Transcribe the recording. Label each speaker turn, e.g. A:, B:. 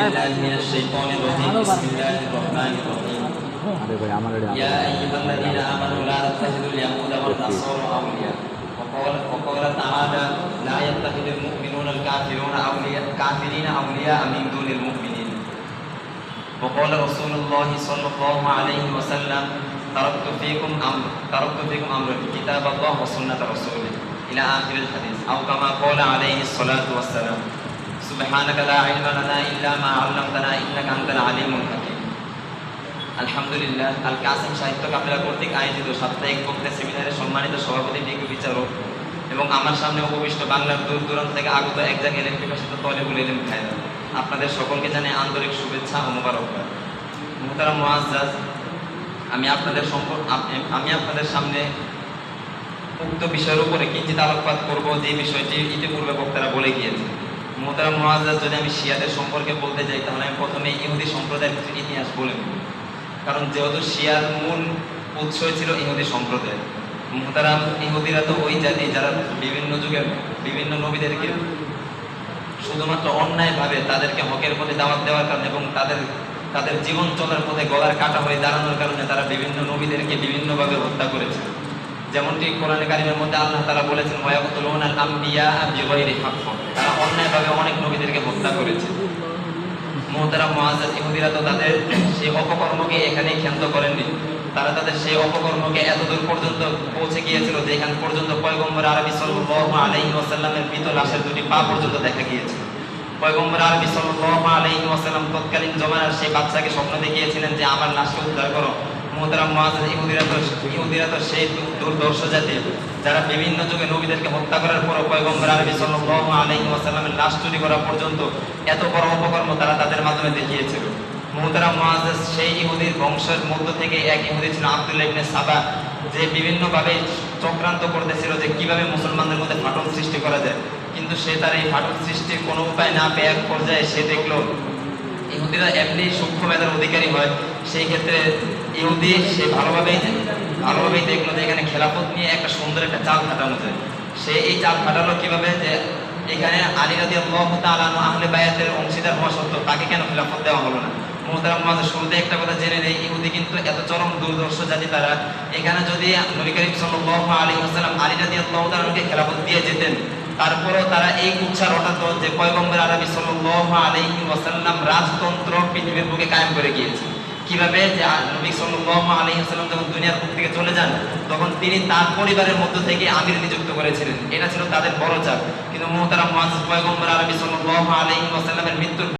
A: بالله من الشيطان الرجيم بسم الله الرحمن الرحيم يا أيها الذين آمنوا لا تتخذوا اليهود والنصارى أولياء وقال تعالى لا يتخذ المؤمنون الكافرين أولياء من دون المؤمنين وقال رسول الله صلى الله عليه وسلم تركت فيكم أمر كتاب الله وسنة رسوله إلى آخر الحديث أو كما قال عليه الصلاة والسلام سبحانك لا علم لنا إلا ما علمتنا إنك أنت العليم الحكيم আলহামদুলিল্লাহ আল কাসিম সাহিত্য কাফেলা কর্তৃক আয়োজিত সাপ্তাহিক বক্তৃতা সেমিনারের সম্মানিত সভাপতি ডিগ্রি বিচারক এবং আমার সামনে উপবিষ্ট বাংলার দূর দূরান্ত থেকে আগত একজন এলেম পিপাসিত তলেবুল ইলম ভাইরা, আপনাদের সকলকে জানাই আন্তরিক শুভেচ্ছা ও মোবারকবাদ। মুহতারাম মুআজ্জাজ, আমি আপনাদের সামনে উক্ত বিষয়ের উপরে কিঞ্চিত আলোকপাত করব, যে বিষয়টি ইতিপূর্বে বক্তারা বলে গিয়েছে। মুহতারাম মুআজ্জাজ, যদি আমি শিয়াদের সম্পর্কে বলতে যাই তাহলে আমি প্রথমে ইহুদি সম্প্রদায়ের কিছু ইতিহাস বলে নেব, কারণ যেহেতু শিয়ার মূল উৎসই ছিল ইহুদি সম্প্রদায়। মুহতারাম, ইহুদিরা তো ওই জাতি যারা বিভিন্ন যুগের বিভিন্ন নবীদেরকে শুধুমাত্র অন্যায়ভাবে তাদেরকে হকের পথে দাওয়াত দেওয়ার কারণে এবং তাদের জীবন চলার পথে গলার কাটা হয়ে দাঁড়ানোর কারণে তারা বিভিন্ন নবীদেরকে বিভিন্নভাবে হত্যা করেছে। যেমনটি কোরআনে কারিমের মধ্যে আল্লাহ তাআলা বলেছেন ওয়ায়াকতুলুনাল আমবিয়া বিগাইরি হক, তারা অন্যায়ভাবে অনেক নবীদেরকে হত্যা করেছে। মুহতারাম মুআজ্জাজ, ইহুদিরা তো তাদের সেই অপকর্মকে এখানেই ক্ষান্ত করেননি, তারা তাদের সেই অপকর্মকে এতদূর পর্যন্ত পৌঁছে গিয়েছিল যে এখান পর্যন্ত পয়গম্বর আরবি সাল্লাল্লাহু আলাইহি ওয়াসাল্লামের মৃত লাশের দুটি পা পর্যন্ত দেখা গিয়েছে। পয়গম্বর আরবি সাল্লাল্লাহু আলাইহি ওয়াসাল্লাম তৎকালীন জমানার সেই বাচ্চাকে স্বপ্ন দেখিয়েছিলেন যে আমার লাশকে উদ্ধার করো। মুহতারাম মুআজ্জাজ, ইহুদিরা তো সেই দুর্দর্শ জাতি যারা বিভিন্ন যুগে নবীদেরকে হত্যা করার পর পয়গম্বর আরবি সাল্লাল্লাহু আলাইহি ওয়াসাল্লামের লাশ চুরি করা পর্যন্ত এত বড় অপকর্ম তারা তাদের মাধ্যমে দেখিয়েছিল। মুহতারাম মুআজ্জাজ, সেই ইহুদির বংশের মধ্য থেকে এক ইহুদি ছিল আব্দুল্লাহ ইবনে সাবা, যে বিভিন্নভাবে চক্রান্ত করতেছিল যে কিভাবে মুসলমানদের মধ্যে ফাটল সৃষ্টি করা যায়, কিন্তু সে তার এই ফাটল সৃষ্টির কোনো উপায় না পেয়ে এক পর্যায়ে সে দেখলো ইহুদিরা এমনি সূক্ষ্ম মেধার অধিকারী হয়। সেই ক্ষেত্রে ইহুদি সে ভালোভাবেই দেখলো যে এখানে খেলাফত নিয়ে একটা সুন্দর একটা চাল খাটানো যায়। সে এই চাল খাটালো কিভাবে, যে এখানে আলী রাদিয়াল্লাহু তাআলা আনহু আহলে বায়াতের অংশীদার হওয়া সত্ত্বেও তাকে কেন খেলাফত দেওয়া হলো না। মুহতারাম মুআজ্জাজ, শুরুতে একটা কথা জেনে নেই, ইহুদি কিন্তু এত চরম দুর্দর্শ জাতি তারা, এখানে যদি নবী করিম সাল্লাল্লাহু আলাইহি ওয়াসাল্লাম আলী রাদিয়াল্লাহু তাআলাকে খেলাফত দিয়ে যেতেন, তারপরেও তারা এই কুচ্ছা রটাতো যে পয়গম্বর আরবি সাল্লাল্লাহু আলাইহি ওয়াসাল্লাম রাজতন্ত্র পৃথিবীর বুকে কায়েম করে গিয়েছে। কিভাবে, যে নবী সাল্লাল্লাহু আলাইহি ওয়াসাল্লাম যখন দুনিয়ার বুক থেকে চলে যান তখন তিনি তার পরিবারের মধ্য থেকে আমির নিযুক্ত করেছিলেন, এটা ছিল তাদের বড় চাপ। কিন্তু মুহতারাম মুআজ্জাজ, পয়গম্বর আরবি সাল্লাল্লাহু আলাইহি ওয়াসাল্লামের মৃত্যুর